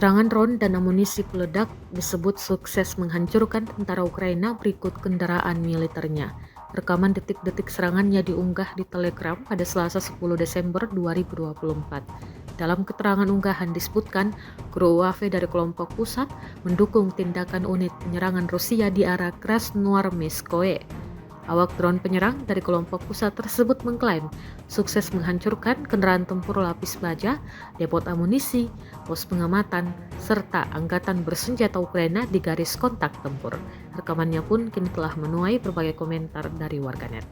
Serangan drone dan amunisi peledak disebut sukses menghancurkan tentara Ukraina berikut kendaraan militernya. Rekaman detik-detik serangannya diunggah di Telegram pada Selasa 10 Desember 2024. Dalam keterangan unggahan disebutkan, kru UAV dari kelompok pusat mendukung tindakan unit penyerangan Rusia di arah Krasnoarmeyskoye. Awak drone penyerang dari kelompok pusat tersebut mengklaim sukses menghancurkan kendaraan tempur lapis baja, depot amunisi, pos pengamatan, serta angkatan bersenjata Ukraina di garis kontak tempur. Rekamannya pun kini telah menuai berbagai komentar dari warganet.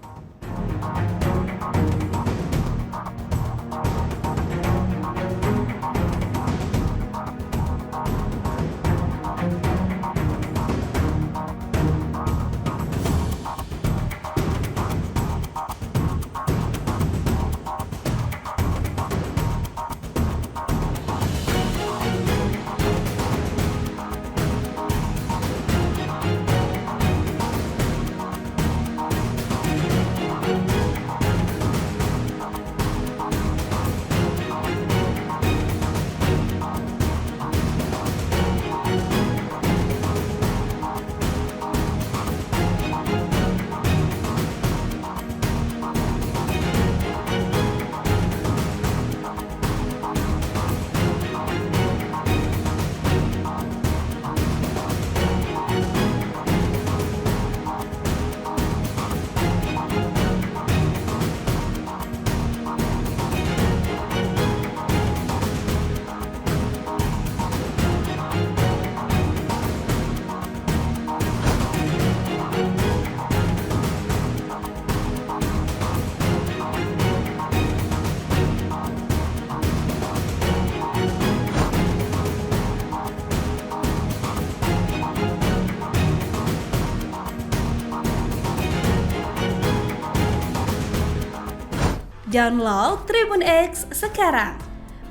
Download Tribun X sekarang,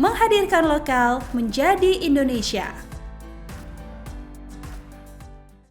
menghadirkan lokal menjadi Indonesia.